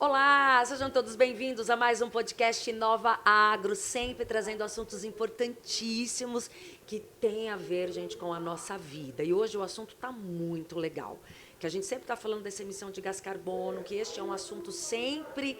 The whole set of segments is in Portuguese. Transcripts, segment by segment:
Olá, sejam todos bem-vindos a mais um podcast Nova Agro, sempre trazendo assuntos importantíssimos que têm a ver, gente, com a nossa vida. E hoje o assunto está muito legal, que a gente sempre está falando dessa emissão de gás carbono, que este é um assunto sempre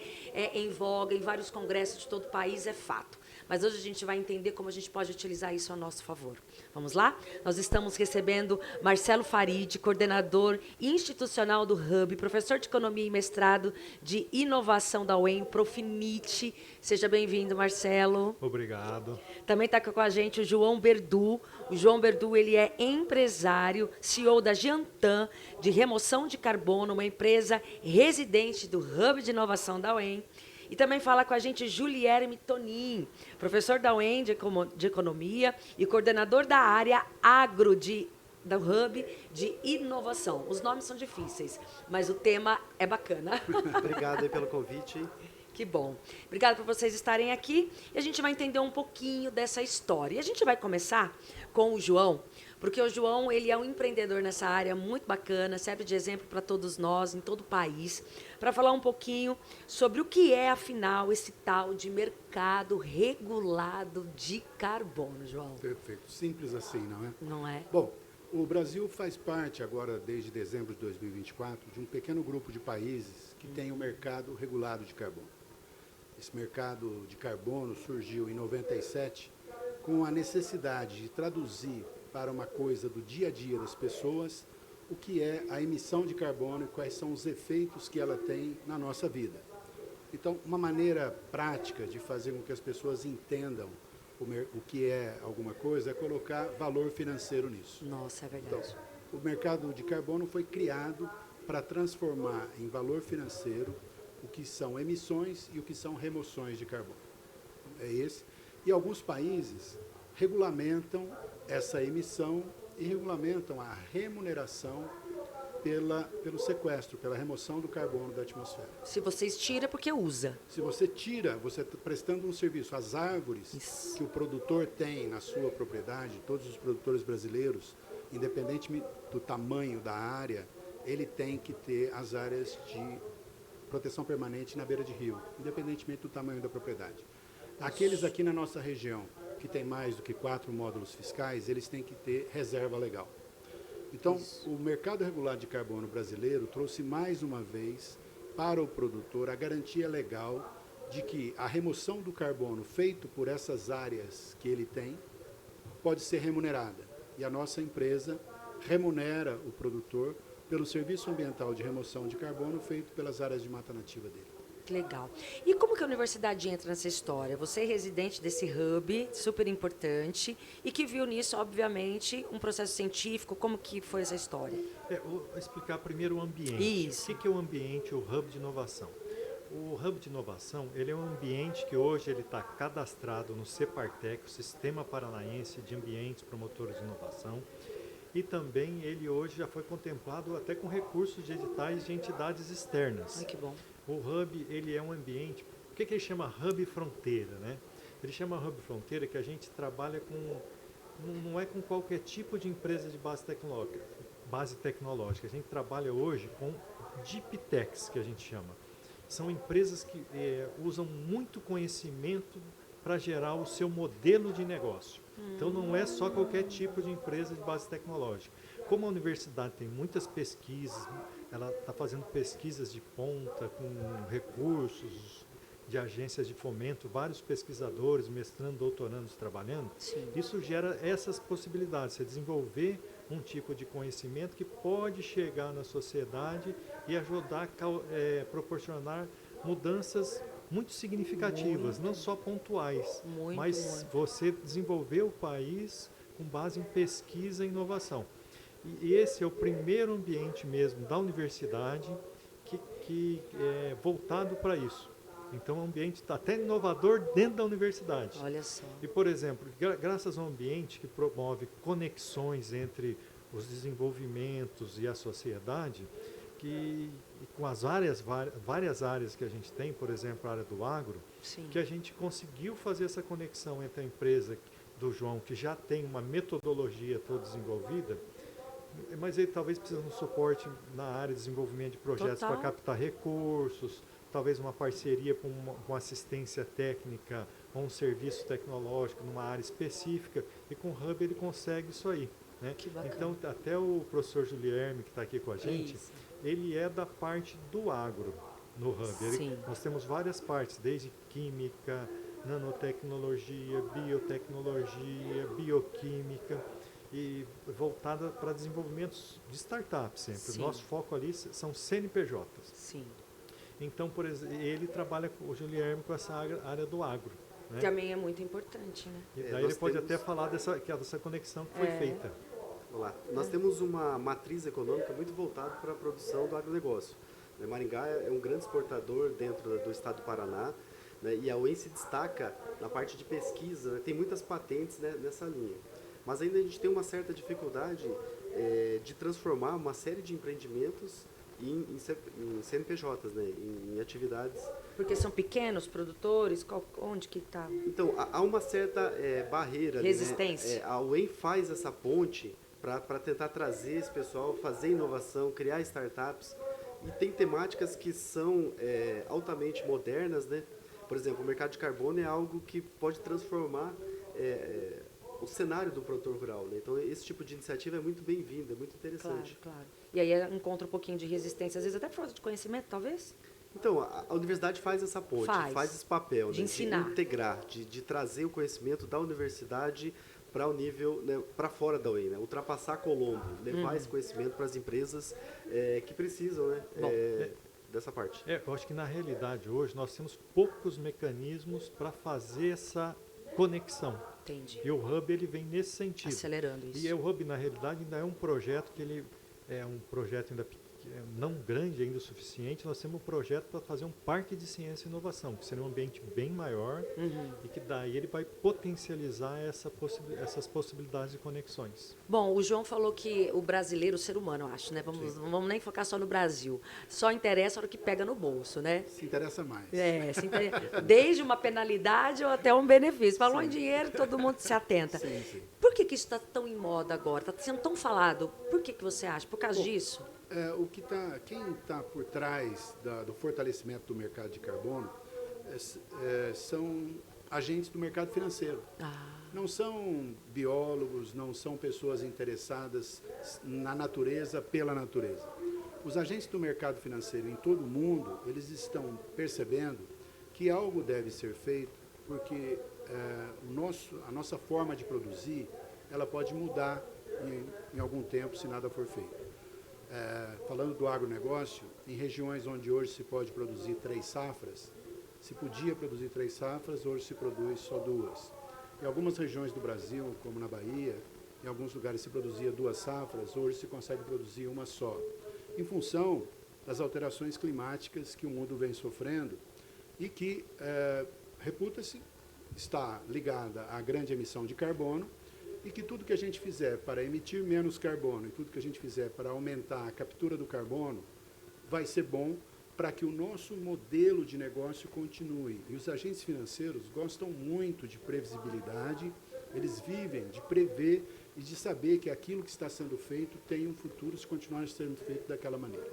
em voga em vários congressos de todo o país, é fato. Mas hoje a gente vai entender como a gente pode utilizar isso a nosso favor. Vamos lá? Nós estamos recebendo Marcelo Farid, coordenador institucional do Hub, professor de Economia e mestrado de Inovação da UEM, Profinite. Seja bem-vindo, Marcelo. Obrigado. Também está com a gente o João Berdu. O João Berdu, ele é empresário, CEO da Giantan, de remoção de carbono, uma empresa residente do Hub de Inovação da UEM. E também fala com a gente Julierme Tonin, professor da UEM de Economia e coordenador da área agro do Hub de Inovação. Os nomes são difíceis, mas o tema é bacana. Obrigado aí pelo convite. Que bom. Obrigada por vocês estarem aqui. E a gente vai entender um pouquinho dessa história. E a gente vai começar com o João, porque o João, ele é um empreendedor nessa área muito bacana, serve de exemplo para todos nós, em todo o país, para falar um pouquinho sobre o que é, afinal, esse tal de mercado regulado de carbono, João. Perfeito. Simples assim, não é? Não é? Bom, o Brasil faz parte agora, desde dezembro de 2024, de um pequeno grupo de países que tem um mercado regulado de carbono. Esse mercado de carbono surgiu em 97 com a necessidade de traduzir para uma coisa do dia a dia das pessoas o que é a emissão de carbono e quais são os efeitos que ela tem na nossa vida. Então, uma maneira prática de fazer com que as pessoas entendam o que é alguma coisa é colocar valor financeiro nisso. Nossa, é verdade. Então, o mercado de carbono foi criado para transformar em valor financeiro o que são emissões e o que são remoções de carbono. É esse. E alguns países regulamentam essa emissão e regulamentam a remuneração pelo sequestro, pela remoção do carbono da atmosfera. Se vocês tiram, é porque usa. Se você tira, você está prestando um serviço. As árvores Isso. que o produtor tem na sua propriedade, todos os produtores brasileiros, independentemente do tamanho da área, ele tem que ter as áreas de proteção permanente na beira de rio, independentemente do tamanho da propriedade. Aqueles aqui na nossa região, que tem mais do que 4 módulos fiscais, eles têm que ter reserva legal. Então, o mercado regulado de carbono brasileiro trouxe mais uma vez para o produtor a garantia legal de que a remoção do carbono feito por essas áreas que ele tem pode ser remunerada. E a nossa empresa remunera o produtor pelo serviço ambiental de remoção de carbono feito pelas áreas de mata nativa dele. Que legal. E como que a universidade entra nessa história? Você é residente desse hub, super importante, e que viu nisso, obviamente, um processo científico. Como que foi essa história? Vou explicar primeiro o ambiente. Isso. O que é o ambiente, o Hub de Inovação? O Hub de Inovação, ele é um ambiente que hoje ele está cadastrado no CEPARTEC, o Sistema Paranaense de Ambientes Promotores de Inovação, e também ele hoje já foi contemplado até com recursos de editais de entidades externas. Ai, que bom. O Hub, ele é um ambiente, por que ele chama Hub Fronteira, né? Ele chama Hub Fronteira que a gente trabalha com, não é com qualquer tipo de empresa de base tecnológica. A gente trabalha hoje com Deep Techs, que a gente chama. São empresas que usam muito conhecimento para gerar o seu modelo de negócio. Então, não é só qualquer tipo de empresa de base tecnológica. Como a universidade tem muitas pesquisas, ela está fazendo pesquisas de ponta com recursos de agências de fomento, vários pesquisadores, mestrando, doutorandos trabalhando. Sim. Isso gera essas possibilidades, você desenvolver um tipo de conhecimento que pode chegar na sociedade e ajudar a proporcionar mudanças muito significativas, não só pontuais, mas você desenvolver o país com base em pesquisa e inovação. E esse é o primeiro ambiente mesmo da universidade que é voltado para isso. Então, o ambiente está até inovador dentro da universidade. Olha só. E, por exemplo, graças a um ambiente que promove conexões entre os desenvolvimentos e a sociedade, que com as várias áreas que a gente tem, por exemplo, a área do agro, Sim. que a gente conseguiu fazer essa conexão entre a empresa do João, que já tem uma metodologia toda desenvolvida, Mas ele talvez precise de um suporte na área de desenvolvimento de projetos para Total. captar recursos, talvez uma parceria com assistência técnica ou um serviço tecnológico numa área específica, e com o Hub ele consegue isso aí. Né? Que bacana. Então, até o professor Julierme, que está aqui com a gente, Isso. ele é da parte do agro no Hub. Sim. Nós temos várias partes, desde química, nanotecnologia, biotecnologia, bioquímica, e voltada para desenvolvimentos de startups sempre. Sim. O nosso foco ali são CNPJs. Sim. Então, por exemplo, ele trabalha, o Julierme, com essa área do agro. Né? Também é muito importante, né? E É, daí nós ele pode temos- até falar dessa conexão que foi feita. Vamos lá. Nós temos uma matriz econômica muito voltada para a produção do agronegócio. Né, Maringá é um grande exportador dentro do estado do Paraná, né, e a UEM se destaca na parte de pesquisa, né, tem muitas patentes, né, nessa linha. Mas ainda a gente tem uma certa dificuldade de transformar uma série de empreendimentos em CNPJs, né, em atividades. Porque são pequenos produtores, onde que está? Então, há uma certa barreira. Resistência. Né? A UEM faz essa ponte para tentar trazer esse pessoal, fazer inovação, criar startups. E tem temáticas que são altamente modernas. Né? Por exemplo, o mercado de carbono é algo que pode transformar o cenário do produtor rural. Né? Então, esse tipo de iniciativa é muito bem-vinda, é muito interessante. Claro, claro. E aí encontra um pouquinho de resistência, às vezes até por falta de conhecimento, talvez? Então, a universidade faz essa ponte, faz esse papel, De né, ensinar. de integrar, de trazer o conhecimento da universidade para o nível, né, para fora da UEM, né, ultrapassar Colombo, levar esse conhecimento para as empresas que precisam, né, Bom, dessa parte. Eu acho que na realidade hoje nós temos poucos mecanismos para fazer essa conexão. Entendi. E o Hub ele vem nesse sentido. Acelerando isso. E o Hub, na realidade, ainda é um projeto que ele é um projeto ainda não grande ainda o suficiente. Nós temos um projeto para fazer um parque de ciência e inovação, que seria um ambiente bem maior e que daí ele vai potencializar essas possibilidades de conexões. Bom, o João falou que o brasileiro, o ser humano, eu acho, né? Não vamos nem focar só no Brasil. Só interessa a hora que pega no bolso, né? Se interessa mais. Desde uma penalidade ou até um benefício. Falou em dinheiro, todo mundo se atenta. Sim, sim. Por que isso está tão em moda agora? Está sendo tão falado. Por que você acha? Por causa disso? Quem está por trás do fortalecimento do mercado de carbono são agentes do mercado financeiro. Não são biólogos, não são pessoas interessadas na natureza pela natureza. Os agentes do mercado financeiro em todo o mundo, eles estão percebendo que algo deve ser feito, porque a nossa forma de produzir, ela pode mudar em algum tempo se nada for feito. Falando do agronegócio, em regiões onde hoje se pode produzir 3 safras, se podia produzir 3 safras, hoje se produz só 2. Em algumas regiões do Brasil, como na Bahia, em alguns lugares se produzia 2 safras, hoje se consegue produzir uma só. Em função das alterações climáticas que o mundo vem sofrendo e que reputa-se está ligada à grande emissão de carbono, e que tudo que a gente fizer para emitir menos carbono e tudo que a gente fizer para aumentar a captura do carbono vai ser bom para que o nosso modelo de negócio continue. E os agentes financeiros gostam muito de previsibilidade, eles vivem de prever e de saber que aquilo que está sendo feito tem um futuro se continuar sendo feito daquela maneira.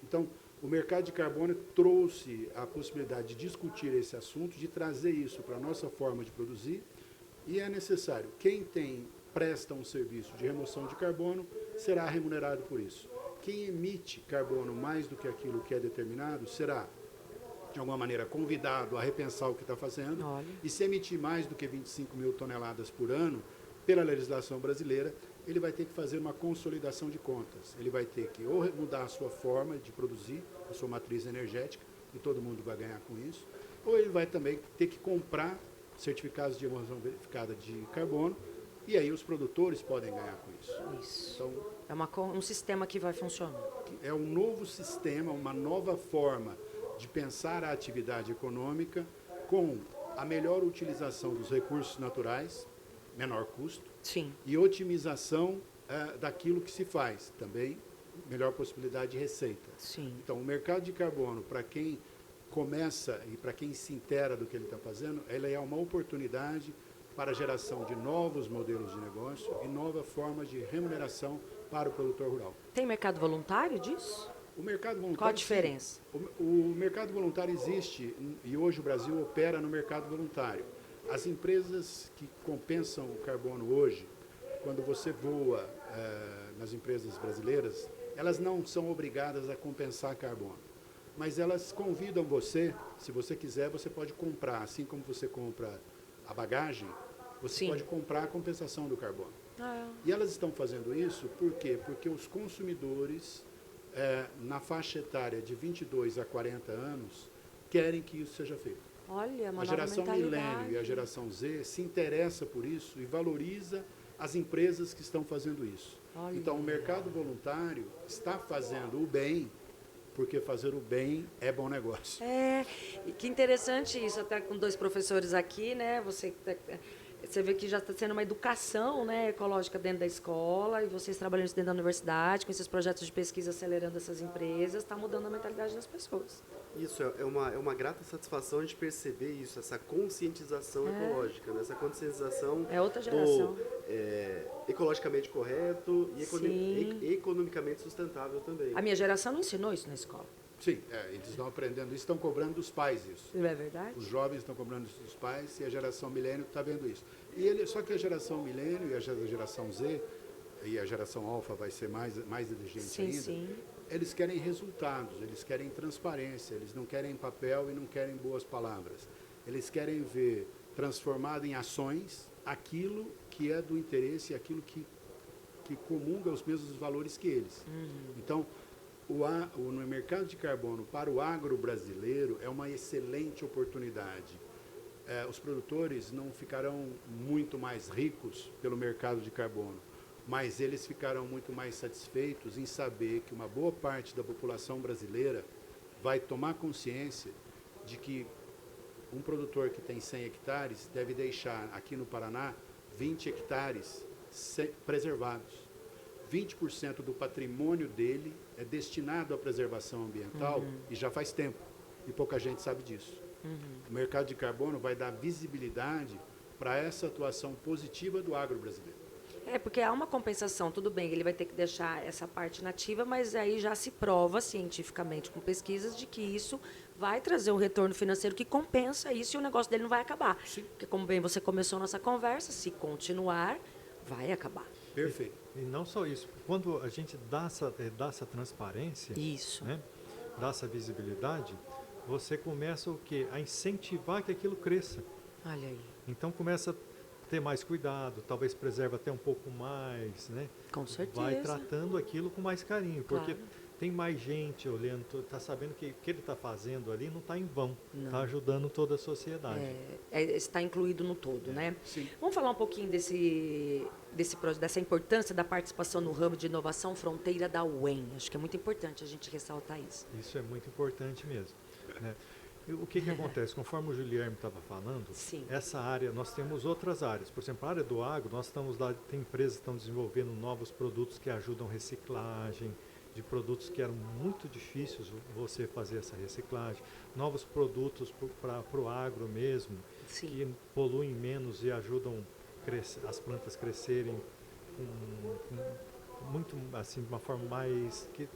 Então, o mercado de carbono trouxe a possibilidade de discutir esse assunto, de trazer isso para a nossa forma de produzir. E é necessário, quem presta um serviço de remoção de carbono será remunerado por isso. Quem emite carbono mais do que aquilo que é determinado será, de alguma maneira, convidado a repensar o que está fazendo. Olha. E se emitir mais do que 25 mil toneladas por ano, pela legislação brasileira, ele vai ter que fazer uma consolidação de contas. Ele vai ter que ou mudar a sua forma de produzir, a sua matriz energética, e todo mundo vai ganhar com isso, ou ele vai também ter que comprar certificados de emissão verificada de carbono, e aí os produtores podem ganhar com isso. Isso. Então, É um sistema que vai funcionar. é um novo sistema, uma nova forma de pensar a atividade econômica com a melhor utilização dos recursos naturais, menor custo, Sim. e otimização daquilo que se faz, também melhor possibilidade de receita. Sim. Então, o mercado de carbono, para quem começa e para quem se intera do que ele está fazendo, ele é uma oportunidade para a geração de novos modelos de negócio e nova forma de remuneração para o produtor rural. Tem mercado voluntário disso? O mercado voluntário, Qual a diferença? sim. O mercado voluntário existe e hoje o Brasil opera no mercado voluntário. As empresas que compensam o carbono hoje, quando você voa nas empresas brasileiras, elas não são obrigadas a compensar carbono. Mas elas convidam você, se você quiser, você pode comprar, assim como você compra a bagagem, você Sim. pode comprar a compensação do carbono. Ah, E elas estão fazendo isso por quê? Porque os consumidores, na faixa etária de 22 a 40 anos, querem que isso seja feito. olha, uma A nova geração mentalidade. milênio e a geração Z se interessa por isso e valoriza as empresas que estão fazendo isso. Olha. Então, o mercado voluntário está fazendo o bem, porque fazer o bem é bom negócio. E que interessante isso, até com 2 professores aqui, né? Você vê que já está sendo uma educação, né, ecológica dentro da escola, e vocês trabalhando isso dentro da universidade, com esses projetos de pesquisa acelerando essas empresas, está mudando a mentalidade das pessoas. Isso, é uma grata satisfação a gente perceber isso, essa conscientização ecológica, né? Essa conscientização É outra geração. do ecologicamente correto e Sim. economicamente sustentável também. A minha geração não ensinou isso na escola. Sim, eles estão aprendendo isso, estão cobrando dos pais isso. Não é verdade? Os jovens estão cobrando isso dos pais e a geração milênio está vendo isso. Só que a geração milênio e a geração Z, e a geração alfa vai ser mais exigente Sim, ainda, sim. eles querem resultados, eles querem transparência, eles não querem papel e não querem boas palavras. Eles querem ver transformado em ações aquilo que é do interesse, aquilo que comunga os mesmos valores que eles. Então, no mercado de carbono para o agro brasileiro é uma excelente oportunidade. Os produtores não ficarão muito mais ricos pelo mercado de carbono, mas eles ficarão muito mais satisfeitos em saber que uma boa parte da população brasileira vai tomar consciência de que um produtor que tem 100 hectares deve deixar aqui no Paraná 20 hectares preservados. 20% do patrimônio dele é destinado à preservação ambiental e já faz tempo, e pouca gente sabe disso. O mercado de carbono vai dar visibilidade para essa atuação positiva do agro brasileiro. Porque há uma compensação, tudo bem, ele vai ter que deixar essa parte nativa, mas aí já se prova cientificamente com pesquisas de que isso vai trazer um retorno financeiro que compensa isso e o negócio dele não vai acabar. Sim. Porque, como bem você começou a nossa conversa, se continuar, vai acabar. Perfeito. E não só isso, quando a gente dá essa transparência, Isso. né, dá essa visibilidade, você começa o quê? A incentivar que aquilo cresça. Olha aí. Então começa a ter mais cuidado, talvez preserva até um pouco mais, né? Com certeza. Vai tratando aquilo com mais carinho, porque Claro. tem mais gente olhando, está sabendo que o que ele está fazendo ali não está em vão, Não. está ajudando toda a sociedade. Está incluído no todo, né? Sim. Vamos falar um pouquinho dessa importância da participação no Hub de Inovação Fronteira da UEM. Acho que é muito importante a gente ressaltar isso. Isso é muito importante mesmo, né? E o que acontece? Conforme o Guilherme estava falando, Sim. essa área, nós temos outras áreas. Por exemplo, a área do agro, nós estamos lá, tem empresas que estão desenvolvendo novos produtos que ajudam reciclagem, de produtos que eram muito difíceis você fazer essa reciclagem, novos produtos para o agro mesmo, Sim. que poluem menos e ajudam as plantas crescerem muito assim, de uma forma mais que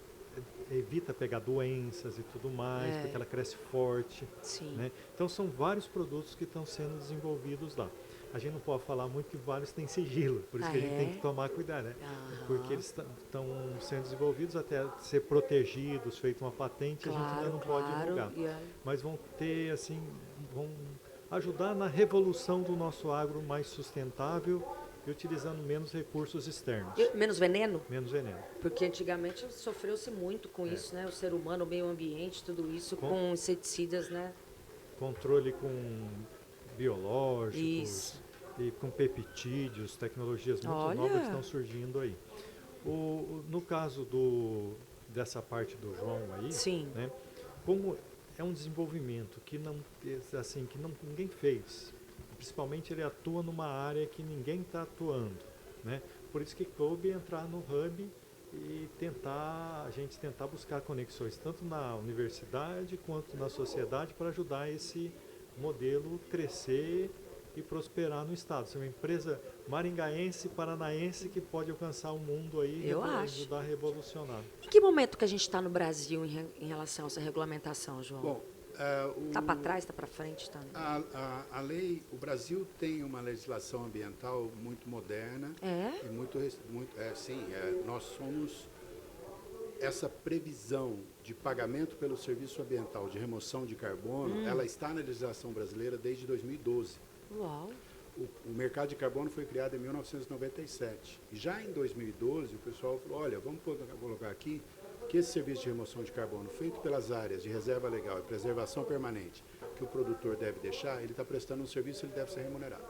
evita pegar doenças e tudo mais, porque ela cresce forte. Sim. Né? Então são vários produtos que estão sendo desenvolvidos lá. A gente não pode falar muito que vários têm sigilo, por isso que a gente tem que tomar cuidado, né? Porque eles estão sendo desenvolvidos até ser protegidos, feito uma patente, a gente ainda não pode divulgar. Mas vão ter, assim, vão ajudar na revolução do nosso agro mais sustentável e utilizando menos recursos externos. Menos veneno? Menos veneno. Porque antigamente sofreu-se muito com isso, né? O ser humano, o meio ambiente, tudo isso com inseticidas, né? Controle com biológicos. Isso. E com peptídeos, tecnologias muito novas que estão surgindo aí. No caso dessa parte do João aí, Sim. Né, como é um desenvolvimento que ninguém fez, principalmente ele atua numa área que ninguém está atuando, né? Por isso que coube entrar no Hub e a gente tentar buscar conexões tanto na universidade quanto na sociedade para ajudar esse modelo crescer e prosperar no estado. Ser uma empresa maringaense, paranaense que pode alcançar o mundo aí e Eu acho. ajudar a revolucionar. Em que momento que a gente está no Brasil em relação a essa regulamentação, João? Bom, Está para trás, está para frente? Tá... a lei, o Brasil tem uma legislação ambiental muito moderna. É? E nós somos essa previsão de pagamento pelo serviço ambiental de remoção de carbono, ela está na legislação brasileira desde 2012. Uau! O mercado de carbono foi criado em 1997. E já em 2012, o pessoal falou, olha, vamos colocar aqui que esse serviço de remoção de carbono feito pelas áreas de reserva legal e preservação permanente que o produtor deve deixar, ele está prestando um serviço, ele deve ser remunerado.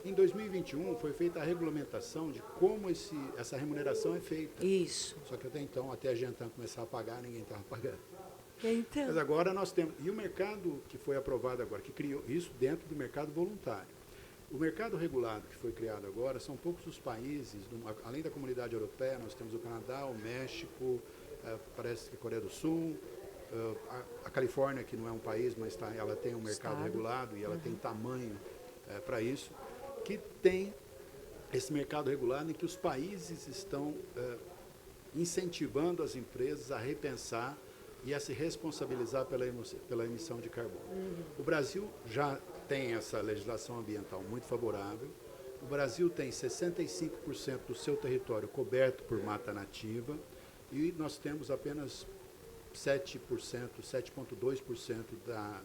Em 2021, foi feita a regulamentação de como essa remuneração é feita. Isso. Só que até então, até a gente começar a pagar, ninguém estava pagando. Então. Mas agora nós temos... E o mercado que foi aprovado agora, que criou isso dentro do mercado voluntário. O mercado regulado que foi criado agora, são poucos os países, além da comunidade europeia, nós temos o Canadá, o México, parece que a Coreia do Sul, a Califórnia, que não é um país, mas ela tem um mercado Estado. regulado e ela tem tamanho para isso, que tem esse mercado regulado em que os países estão incentivando as empresas a repensar e a se responsabilizar pela emissão de carbono. O Brasil já tem essa legislação ambiental muito favorável. O Brasil tem 65% do seu território coberto por mata nativa e nós temos apenas 7%, 7,2%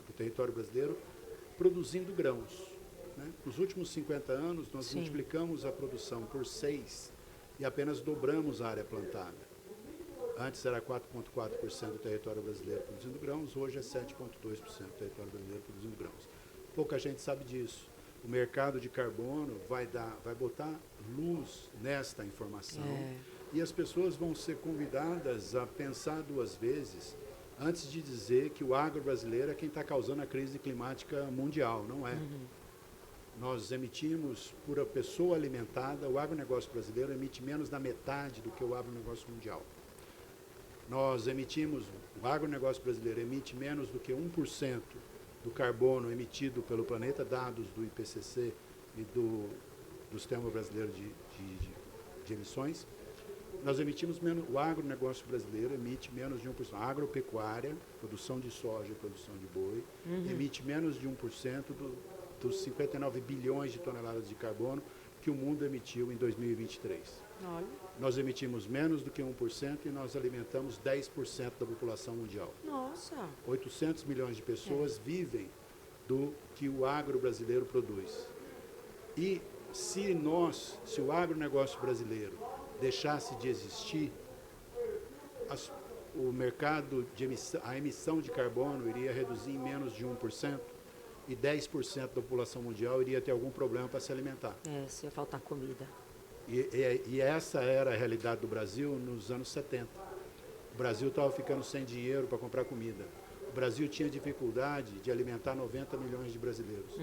do território brasileiro produzindo grãos. Né? Nos últimos 50 anos, nós multiplicamos a produção por 6 e apenas dobramos a área plantada. Antes era 4,4% do território brasileiro produzindo grãos, hoje é 7,2% do território brasileiro produzindo grãos. Pouca gente sabe disso. O mercado de carbono vai botar luz nesta informação e as pessoas vão ser convidadas a pensar duas vezes antes de dizer que o agro brasileiro é quem está causando a crise climática mundial. Não é. Nós emitimos, por a pessoa alimentada, o agronegócio brasileiro emite menos da metade do que o agronegócio mundial. O agronegócio brasileiro emite menos do que 1% do carbono emitido pelo planeta, dados do IPCC e do Sistema Brasileiro de Emissões. Nós emitimos menos, o agronegócio brasileiro emite menos de 1%. A agropecuária, produção de soja e produção de boi, emite menos de 1% dos 59 bilhões de toneladas de carbono que o mundo emitiu em 2023. Olha. Nós emitimos menos do que 1% e nós alimentamos 10% da população mundial. Nossa. 800 milhões de pessoas vivem do que o agro brasileiro produz. E se o agronegócio brasileiro deixasse de existir, o mercado a emissão de carbono iria reduzir em menos de 1% e 10% da população mundial iria ter algum problema para se alimentar. Se ia faltar comida. E essa era a realidade do Brasil nos anos 70. O Brasil estava ficando sem dinheiro para comprar comida. O Brasil tinha dificuldade de alimentar 90 milhões de brasileiros.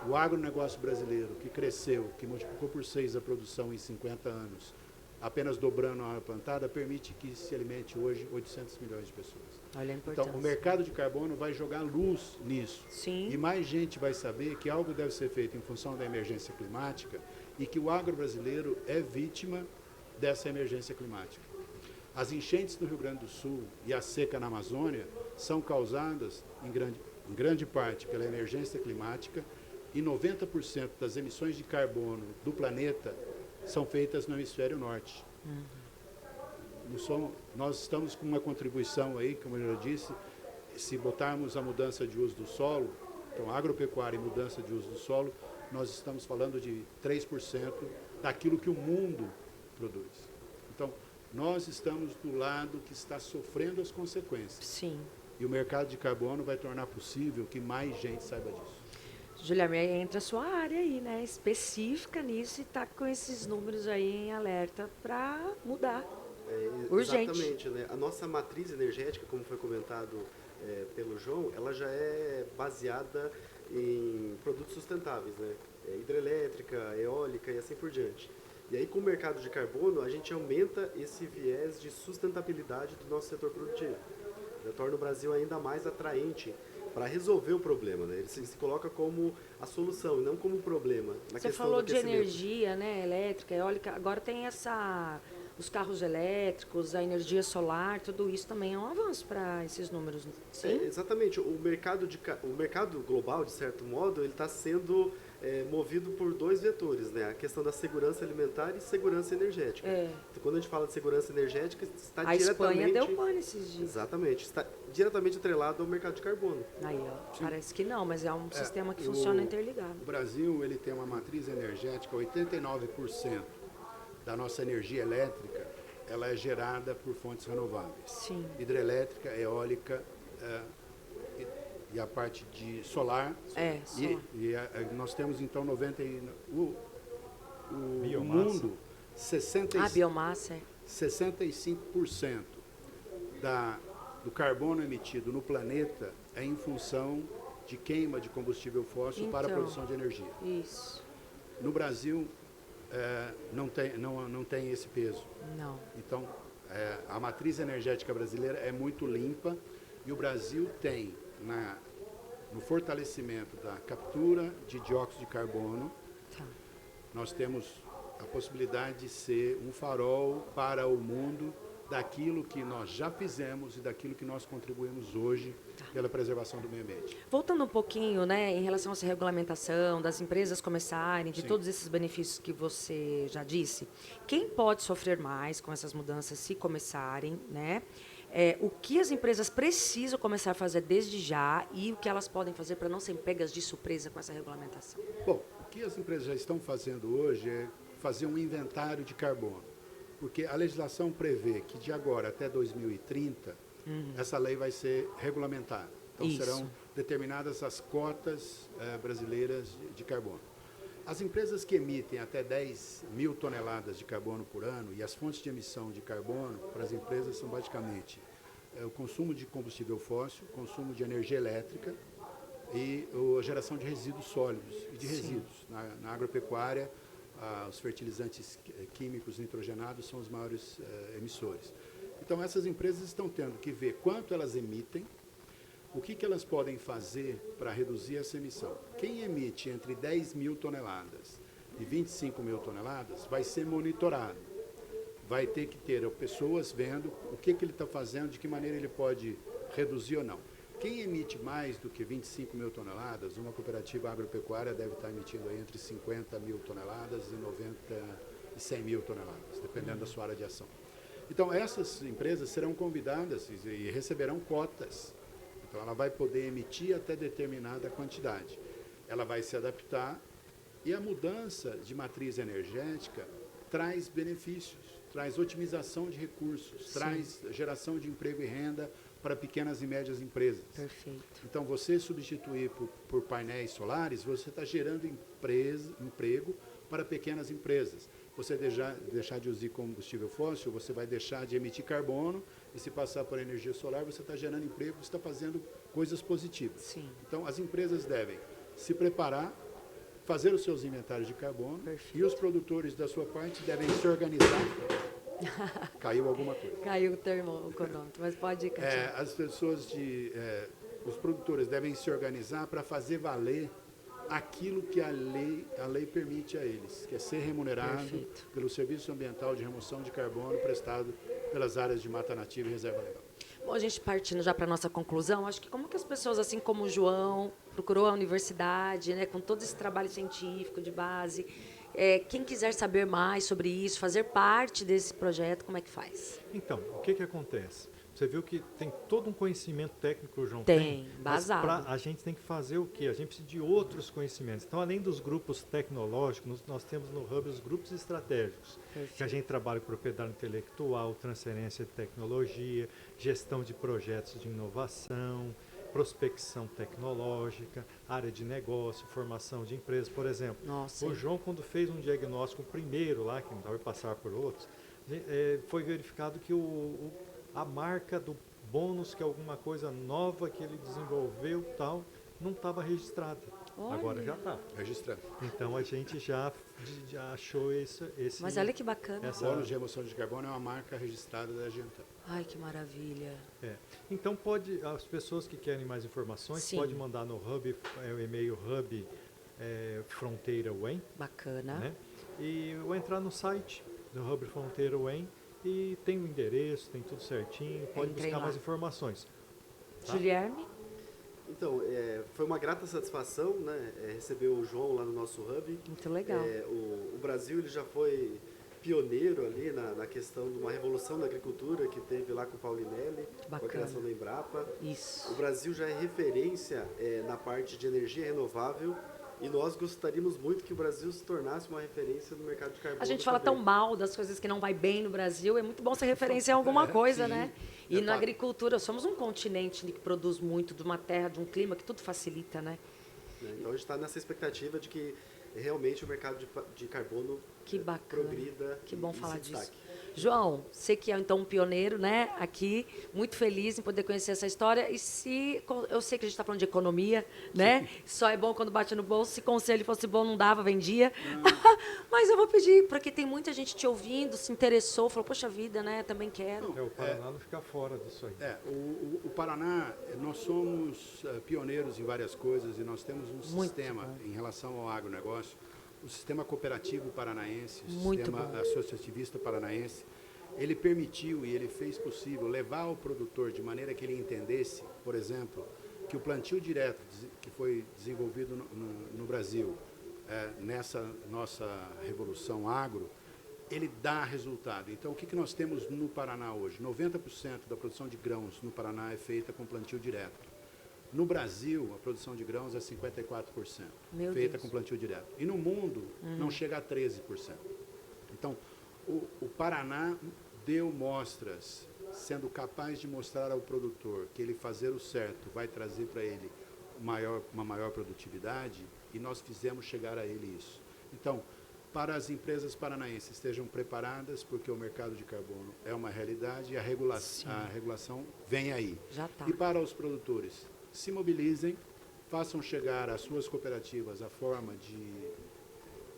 O agronegócio brasileiro, que cresceu, que multiplicou por 6 a produção em 50 anos, apenas dobrando a área plantada, permite que se alimente hoje 800 milhões de pessoas. Olha a importância. Então, o mercado de carbono vai jogar luz nisso. Sim. E mais gente vai saber que algo deve ser feito em função da emergência climática e que o agro brasileiro é vítima dessa emergência climática. As enchentes do Rio Grande do Sul e a seca na Amazônia são causadas, em grande parte, pela emergência climática e 90% das emissões de carbono do planeta são feitas no hemisfério norte. Nós estamos com uma contribuição aí, como eu já disse, se botarmos a mudança de uso do solo, então agropecuária e mudança de uso do solo, nós estamos falando de 3% daquilo que o mundo produz. Então, nós estamos do lado que está sofrendo as consequências. Sim. E o mercado de carbono vai tornar possível que mais gente saiba disso. Guilherme, aí entra a sua área aí, né? Específica nisso e está com esses números aí em alerta para mudar. Urgente. Exatamente, né? A nossa matriz energética, como foi comentado pelo João, ela já é baseada em produtos sustentáveis, né? Hidrelétrica, eólica e assim por diante. E aí, com o mercado de carbono, a gente aumenta esse viés de sustentabilidade do nosso setor produtivo. torna o Brasil ainda mais atraente para resolver o problema, né? Ele se coloca como a solução e não como um problema. Na Você questão falou do de aquecimento. energia, né, elétrica, eólica, agora tem os carros elétricos, a energia solar, tudo isso também é um avanço para esses números, sim? Exatamente. O mercado global, de certo modo, ele está sendo movido por dois vetores, né? A questão da segurança alimentar e segurança energética. Então, quando a gente fala de segurança energética, está A diretamente... Espanha deu pane esses dias. Exatamente. Está diretamente atrelado ao mercado de carbono. Aí, ó, parece que não, mas é um sistema que funciona interligado. O Brasil ele tem uma matriz energética, 89% da nossa energia elétrica ela é gerada por fontes renováveis. Sim. Hidrelétrica, eólica e a parte de solar. Solar. Nós temos então 90 o Biomassa. mundo 60, A biomassa, 65% do carbono emitido no planeta é em função de queima de combustível fóssil para a Então. produção de energia. Isso. No Brasil, não tem esse peso. Não. Então, a matriz energética brasileira é muito limpa e o Brasil tem, no fortalecimento da captura de dióxido de carbono, Tá. nós temos a possibilidade de ser um farol para o mundo daquilo que nós já fizemos e daquilo que nós contribuímos hoje pela preservação do meio ambiente. Voltando um pouquinho, né, em relação a essa regulamentação, das empresas começarem, de Sim. todos esses benefícios que você já disse, quem pode sofrer mais com essas mudanças se começarem, né? O que as empresas precisam começar a fazer desde já e o que elas podem fazer para não serem pegas de surpresa com essa regulamentação? Bom, o que as empresas já estão fazendo hoje é fazer um inventário de carbono, porque a legislação prevê que de agora até 2030 essa lei vai ser regulamentada. Então Isso. serão determinadas as cotas brasileiras de carbono. As empresas que emitem até 10 mil toneladas de carbono por ano, e as fontes de emissão de carbono para as empresas são basicamente o consumo de combustível fóssil, consumo de energia elétrica e a geração de resíduos sólidos e de resíduos. Na agropecuária, os fertilizantes químicos nitrogenados são os maiores emissores. Então, essas empresas estão tendo que ver quanto elas emitem, o que elas podem fazer para reduzir essa emissão. Quem emite entre 10 mil toneladas e 25 mil toneladas vai ser monitorado. Vai ter que ter pessoas vendo o que ele está fazendo, de que maneira ele pode reduzir ou não. Quem emite mais do que 25 mil toneladas, uma cooperativa agropecuária deve estar emitindo aí entre 50 mil toneladas e 90 e 100 mil toneladas, dependendo da sua área de ação. Então, essas empresas serão convidadas e receberão cotas. Então, ela vai poder emitir até determinada quantidade. Ela vai se adaptar e a mudança de matriz energética traz benefícios, traz otimização de recursos, traz geração de emprego e renda para pequenas e médias empresas. Perfeito. Então, você substituir por painéis solares, você está gerando emprego para pequenas empresas. Você deixar de usar combustível fóssil, você vai deixar de emitir carbono, e se passar por energia solar, você está gerando emprego, você está fazendo coisas positivas. Sim. Então, as empresas devem se preparar, fazer os seus inventários de carbono, e os produtores, da sua parte, devem se organizar. Caiu alguma coisa. Caiu o cronômetro, mas pode continuar. Os produtores devem se organizar para fazer valer aquilo que a lei permite a eles, que é ser remunerado Perfeito. pelo Serviço Ambiental de Remoção de Carbono prestado pelas áreas de mata nativa e reserva legal. Bom, a gente partindo já para a nossa conclusão, acho que como que as pessoas, assim como o João, procurou a universidade, né, com todo esse trabalho científico de base, quem quiser saber mais sobre isso, fazer parte desse projeto, como é que faz? Então, o que acontece? Você viu que tem todo um conhecimento técnico que o João Tem, mas embasado. a gente tem que fazer o quê? A gente precisa de outros conhecimentos. Então, além dos grupos tecnológicos, nós temos no Hub os grupos estratégicos, que a gente trabalha com propriedade intelectual, transferência de tecnologia, gestão de projetos de inovação, prospecção tecnológica, área de negócio, formação de empresas. Por exemplo, Nossa. o João, quando fez um diagnóstico primeiro lá, que não vai passar por outros, foi verificado que a marca do bônus, que é alguma coisa nova que ele desenvolveu tal, não estava registrada. Olha. Agora já está. Registrando. Então a gente já achou esse Mas olha que bacana. essa- Bônus de remoção de carbono é uma marca registrada da Gentan. Ai, que maravilha. Então as pessoas que querem mais informações Sim. podem mandar no hub, o e-mail hub Fronteira UEM, Bacana. né? Ou entrar no site do Hub Fronteira UEM e tem o endereço, tem tudo certinho, pode Entrem buscar lá. mais informações. Tá. Guilherme? Então, foi uma grata satisfação, né, receber o João lá no nosso hub. Muito legal. O Brasil ele já foi pioneiro ali na questão de uma revolução da agricultura que teve lá com o Paulinelli, com a Bacana. criação da Embrapa. O Isso. Brasil já é referência na parte de energia renovável e nós gostaríamos muito que o Brasil se tornasse uma referência no mercado de carbono. A gente fala tão também. mal das coisas que não vai bem no Brasil, é muito bom ser referência em alguma coisa, sim. né? E É na fato. agricultura, somos um continente que produz muito, de uma terra, de um clima que tudo facilita, né? Então a gente está nessa expectativa de que realmente o mercado de carbono Que bacana. progrida. Que bom e falar se disso. destaque. João, você que é então um pioneiro, né, aqui, muito feliz em poder conhecer essa história. E eu sei que a gente está falando de economia, né? Só é bom quando bate no bolso. Se conselho fosse bom, não dava, vendia. Mas eu vou pedir, porque tem muita gente te ouvindo, se interessou, falou, poxa vida, né? Também quero. O Paraná não fica fora disso aí. O Paraná, nós somos pioneiros em várias coisas e nós temos um Muito sistema bom. em relação ao agronegócio, o sistema cooperativo paranaense, o Muito sistema bom. associativista paranaense, ele permitiu e ele fez possível levar o produtor de maneira que ele entendesse, por exemplo, que o plantio direto que foi desenvolvido no Brasil, nessa nossa revolução agro, ele dá resultado. Então, o que nós temos no Paraná hoje? 90% da produção de grãos no Paraná é feita com plantio direto. No Brasil, a produção de grãos é 54%, Meu feita Deus. com plantio direto. E no mundo, não chega a 13%. Então, o Paraná deu mostras, sendo capaz de mostrar ao produtor que ele fazer o certo vai trazer para ele uma maior produtividade, e nós fizemos chegar a ele isso. Então, para as empresas paranaenses estejam preparadas, porque o mercado de carbono é uma realidade e a regulação vem aí. Já tá. E para os produtores, se mobilizem, façam chegar às suas cooperativas a forma de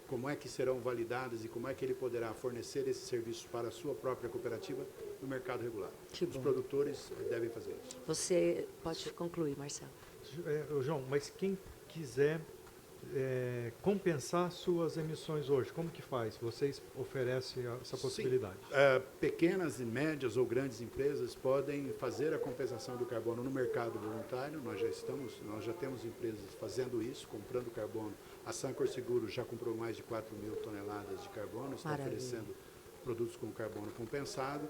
como é que serão validadas e como é que ele poderá fornecer esse serviço para a sua própria cooperativa no mercado regular. Que Os bom. produtores devem fazer isso. Você pode concluir, Marcelo. João, mas quem quiser compensar suas emissões hoje, como que faz? Vocês oferecem essa possibilidade? Pequenas e médias ou grandes empresas podem fazer a compensação do carbono no mercado voluntário. Nós já temos empresas fazendo isso, comprando carbono. A Sancor Seguro já comprou mais de 4.000 toneladas de carbono, está Maravilha. oferecendo produtos com carbono compensado.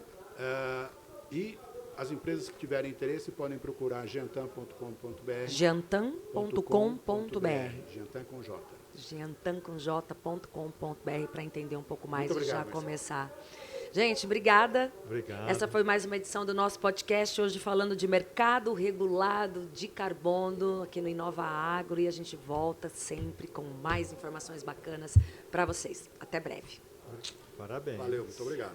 E as empresas que tiverem interesse podem procurar gentan.com.br. Jantan.com.br. Gentan com J. jantanconj.com.br para entender um pouco mais Muito e já obrigado, Marcelo. começar. Gente, obrigada. Obrigado. Essa foi mais uma edição do nosso podcast, hoje falando de mercado regulado de carbono aqui no Inova Agro, e a gente volta sempre com mais informações bacanas para vocês. Até breve. Parabéns. Valeu, muito obrigado.